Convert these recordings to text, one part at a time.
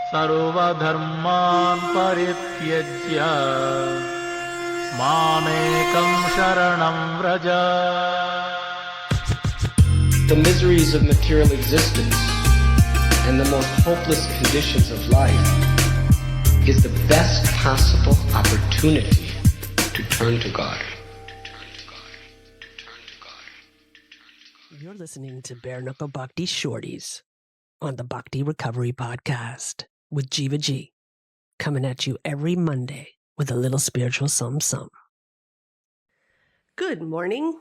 सर्वधर्मान् परित्यज्य मामेकं शरणं Vraj. The miseries of material existence and the most hopeless conditions of life is the best possible opportunity to turn to God. You're listening to Bare Knuckle Bhakti Shorties on the Bhakti Recovery Podcast with Jiva G, coming at you every Monday with a little spiritual something. Good morning,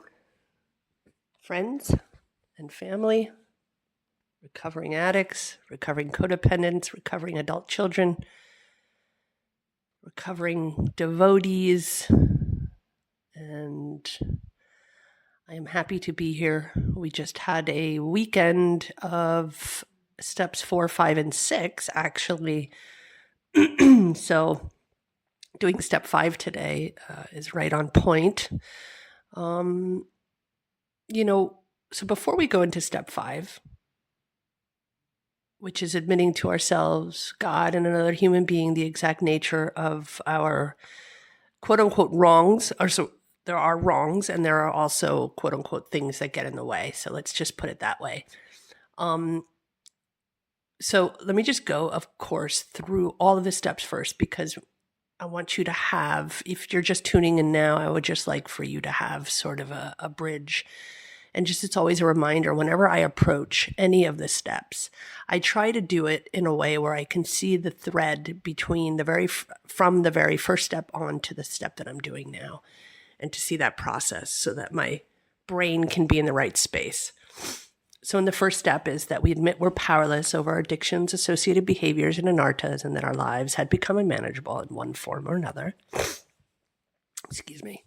friends and family, recovering addicts, recovering codependents, recovering adult children, recovering devotees, and I am happy to be here. We just had a weekend of steps 4, 5, and 6, actually. So doing step 5 today is right on point. So before we go into step 5, which is admitting to ourselves, God, and another human being the exact nature of our quote-unquote wrongs, or so there are wrongs, and there are also quote-unquote things that get in the way. So let's just put it that way. So let me just go, of course, through all of the steps first, because I want you to have, if you're just tuning in now, I would just like for you to have sort of a bridge. And just, it's always a reminder, whenever I approach any of the steps, I try to do it in a way where I can see the thread between from the very first step on to the step that I'm doing now, and to see that process so that my brain can be in the right space. So in the first step is that we admit we're powerless over our addictions, associated behaviors, and anarthas, and that our lives had become unmanageable in one form or another. Excuse me.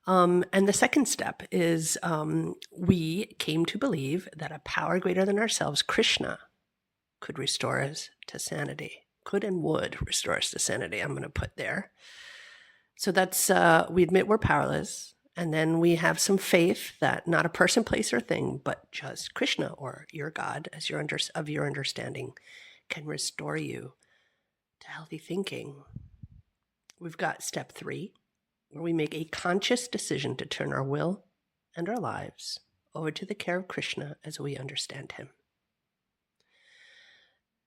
And the second step is we came to believe that a power greater than ourselves, Krishna, could restore us to sanity. Could and would restore us to sanity, I'm going to put there. So that's, we admit we're powerless. And then we have some faith that not a person, place, or thing, but just Krishna, or your God, as your understanding, can restore you to healthy thinking. We've got step 3, where we make a conscious decision to turn our will and our lives over to the care of Krishna as we understand him.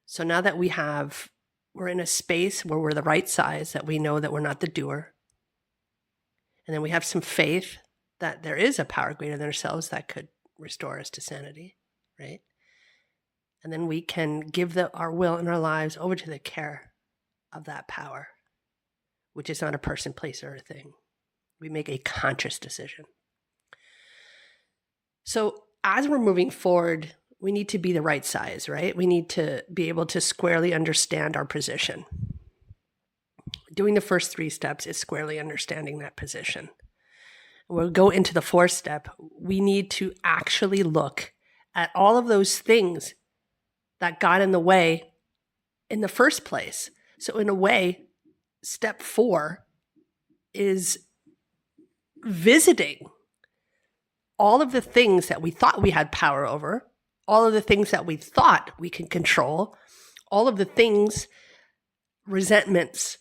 So now that we're in a space where we're the right size, that we know that we're not the doer, and then we have some faith that there is a power greater than ourselves that could restore us to sanity, right? And then we can give our will and our lives over to the care of that power, which is not a person, place, or a thing. We make a conscious decision. So as we're moving forward, we need to be the right size, right? We need to be able to squarely understand our position. Doing the first 3 steps is squarely understanding that position. We'll go into the 4th step. We need to actually look at all of those things that got in the way in the first place. So in a way, step 4 is visiting all of the things that we thought we had power over, all of the things that we thought we could control, all of the things, resentments,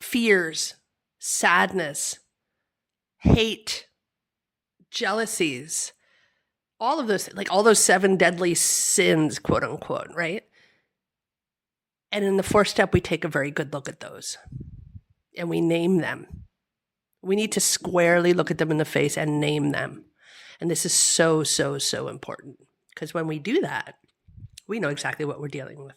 fears, sadness, hate, jealousies, all of those, like all those 7 deadly sins, quote unquote, right? And in the 4th step, we take a very good look at those and we name them. We need to squarely look at them in the face and name them. And this is so, so, so important, because when we do that, we know exactly what we're dealing with.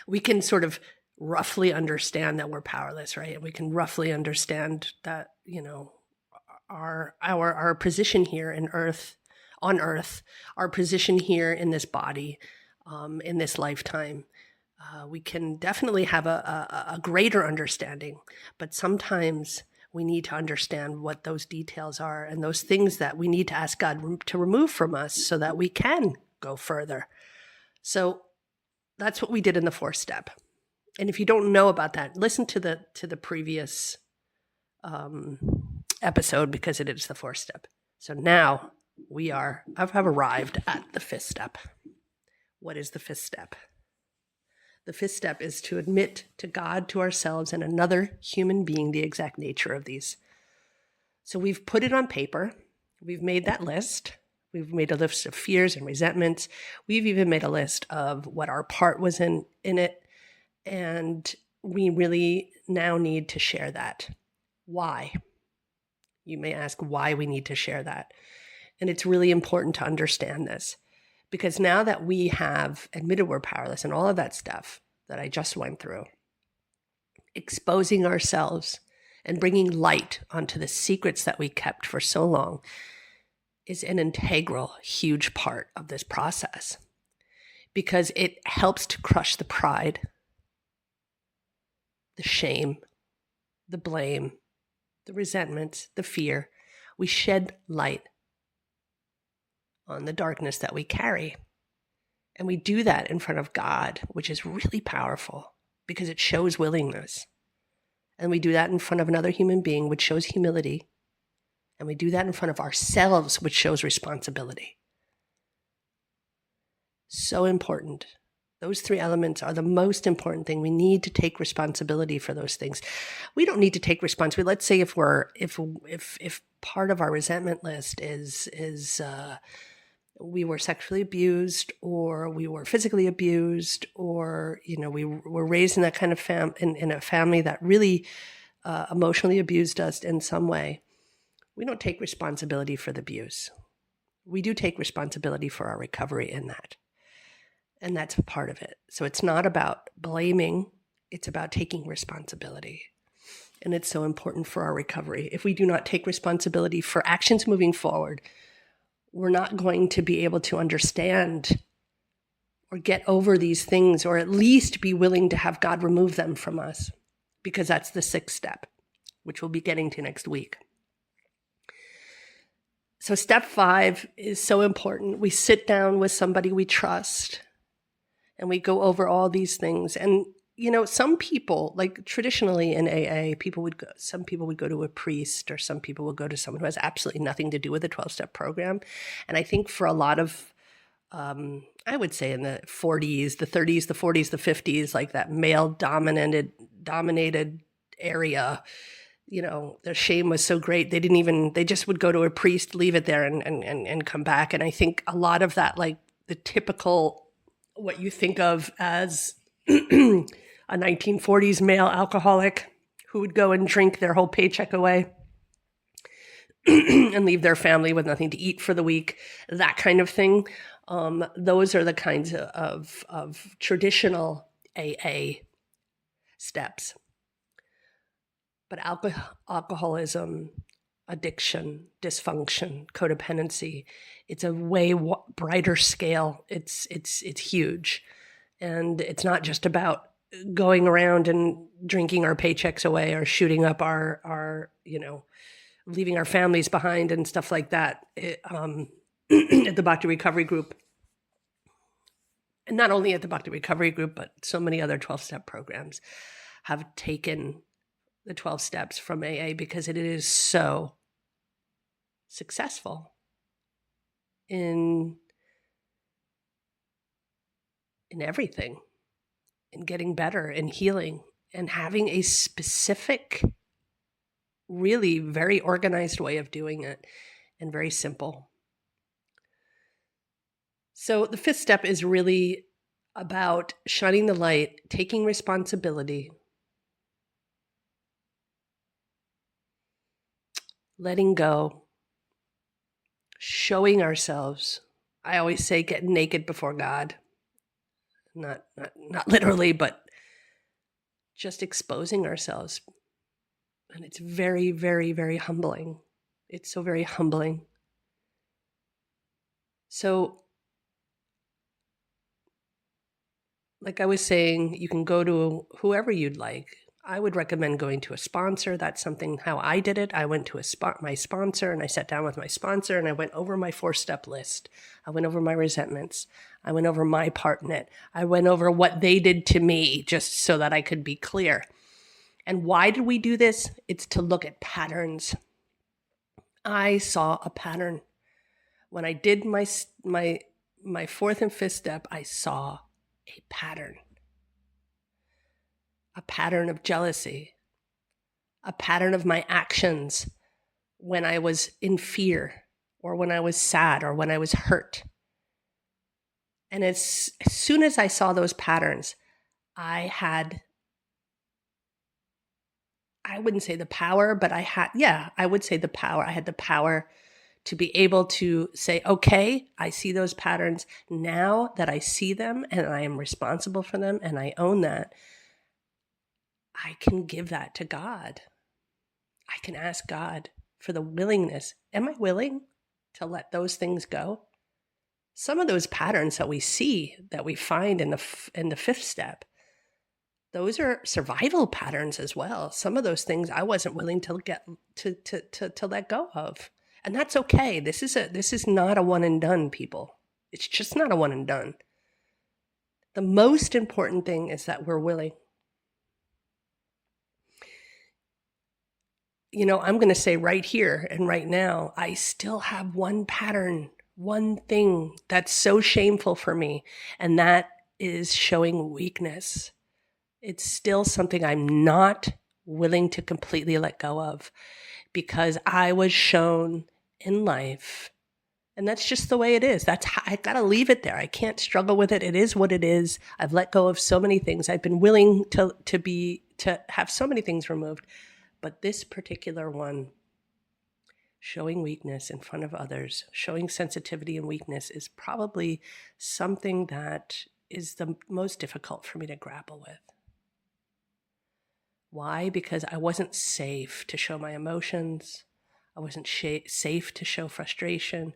We can sort of roughly understand that we're powerless, right? And we can roughly understand that, our position here on earth, our position here in this body, in this lifetime. We can definitely have a greater understanding, but sometimes we need to understand what those details are and those things that we need to ask God to remove from us so that we can go further. So that's what we did in the 4th step. And if you don't know about that, listen to the previous episode, because it is the 4th step. So now I've arrived at the 5th step. What is the 5th step? The fifth step is to admit to God, to ourselves, and another human being the exact nature of these. So we've put it on paper. We've made that list. We've made a list of fears and resentments. We've even made a list of what our part was in it. And we really now need to share that. Why? You may ask why we need to share that. And it's really important to understand this. Because now that we have admitted we're powerless and all of that stuff that I just went through, exposing ourselves and bringing light onto the secrets that we kept for so long is an integral, huge part of this process. Because it helps to crush the pride, the shame, the blame, the resentment, the fear. We shed light on the darkness that we carry. And we do that in front of God, which is really powerful because it shows willingness. And we do that in front of another human being, which shows humility. And we do that in front of ourselves, which shows responsibility. So important. Those three elements are the most important thing. We need to take responsibility for those things. We don't need to take responsibility. Let's say if part of our resentment list is we were sexually abused, or we were physically abused, or we were raised in that kind of in a family that really emotionally abused us in some way. We don't take responsibility for the abuse. We do take responsibility for our recovery in that. And that's a part of it. So it's not about blaming, it's about taking responsibility. And it's so important for our recovery. If we do not take responsibility for actions moving forward, we're not going to be able to understand or get over these things, or at least be willing to have God remove them from us, because that's the sixth step, which we'll be getting to next week. So step 5 is so important. We sit down with somebody we trust and we go over all these things. And, some people, like traditionally in AA, some people would go to a priest, or some people would go to someone who has absolutely nothing to do with the 12-step program. And I think for a lot of, I would say in the 40s, the 30s, the 40s, the 50s, like that male dominated area, their shame was so great. They just would go to a priest, leave it there and come back. And I think a lot of that, like the typical, what you think of as a 1940s male alcoholic who would go and drink their whole paycheck away and leave their family with nothing to eat for the week, that kind of thing. Those are the kinds of traditional AA steps. But alcoholism, addiction, dysfunction, codependency, it's a way brighter scale. It's huge. And it's not just about going around and drinking our paychecks away, or shooting up our leaving our families behind and stuff like that. At the Bhakti Recovery Group, and not only at the Bhakti Recovery Group, but so many other 12-step programs have taken the 12 steps from AA because it is so successful in everything, in getting better and healing and having a specific, really very organized way of doing it, and very simple. So the 5th step is really about shining the light, taking responsibility, letting go, showing ourselves. I always say get naked before God. Not literally, but just exposing ourselves. And it's very, very, very humbling. It's so very humbling. So, like I was saying, you can go to whoever you'd like. I would recommend going to a sponsor. That's something how I did it. I went to my sponsor, and I sat down with my sponsor, and I went over my 4-step list. I went over my resentments. I went over my part in it. I went over what they did to me, just so that I could be clear. And why did we do this? It's to look at patterns. I saw a pattern. When I did my 4th and 5th step, I saw a pattern. a pattern of jealousy, a pattern of my actions when I was in fear or when I was sad or when I was hurt. And as soon as I saw those patterns, I wouldn't say the power, but I would say the power. I had the power to be able to say, okay, I see those patterns. Now that I see them and I am responsible for them and I own that, I can give that to God. I can ask God for the willingness. Am I willing to let those things go? Some of those patterns that we see, that we find in the fifth step, those are survival patterns as well. Some of those things I wasn't willing to let go of. And that's okay. This is not a one and done, people. It's just not a one and done. The most important thing is that we're willing. I'm going to say right here and right now, I still have one pattern, one thing that's so shameful for me, and that is showing weakness. It's still something I'm not willing to completely let go of because I was shown in life, and that's just the way it is. That's how I got to leave it there. I can't struggle with it. It is what it is. I've let go of so many things. I've been willing to have so many things removed, but this particular one, showing weakness in front of others, showing sensitivity and weakness, is probably something that is the most difficult for me to grapple with. Why? Because I wasn't safe to show my emotions. I wasn't safe to show frustration.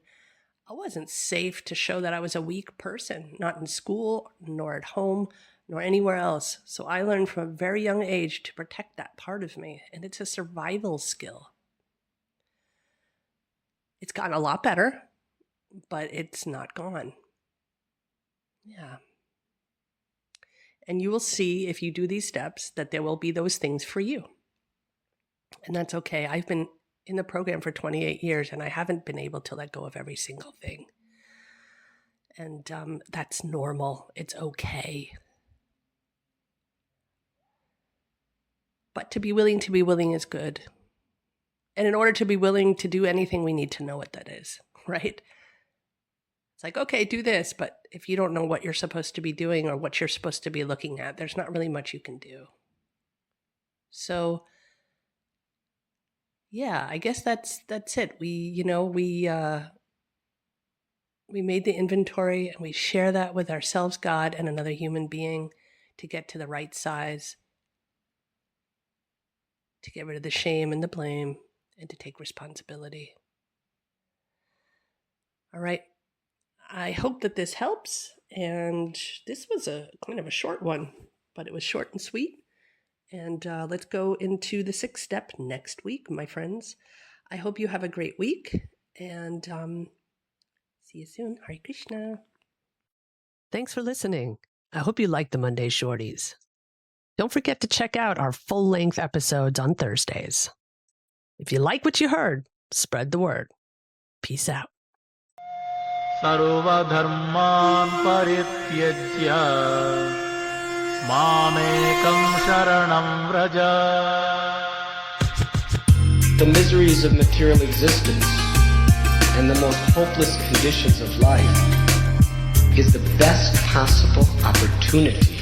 I wasn't safe to show that I was a weak person, not in school, nor at home, nor anywhere else. So I learned from a very young age to protect that part of me, and it's a survival skill. It's gotten a lot better, but it's not gone. Yeah. And you will see, if you do these steps, that there will be those things for you. And that's okay. I've been in the program for 28 years, and I haven't been able to let go of every single thing. And that's normal. It's okay. But to be willing is good. And in order to be willing to do anything, we need to know what that is, right? It's like, okay, do this, but if you don't know what you're supposed to be doing or what you're supposed to be looking at, there's not really much you can do. So, yeah, I guess that's it. We made the inventory, and we share that with ourselves, God, and another human being to get to the right size, to get rid of the shame and the blame, and to take responsibility. All right. I hope that this helps. And this was a kind of a short one, but it was short and sweet. And let's go into the sixth step next week, my friends. I hope you have a great week, and see you soon. Hare Krishna. Thanks for listening. I hope you liked the Monday Shorties. Don't forget to check out our full-length episodes on Thursdays. If you like what you heard, spread the word. Peace out. सर्वधर्मान् परित्यज्य मामेकं शरणं Vraj. The miseries of material existence and the most hopeless conditions of life is the best possible opportunity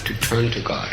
to turn to God.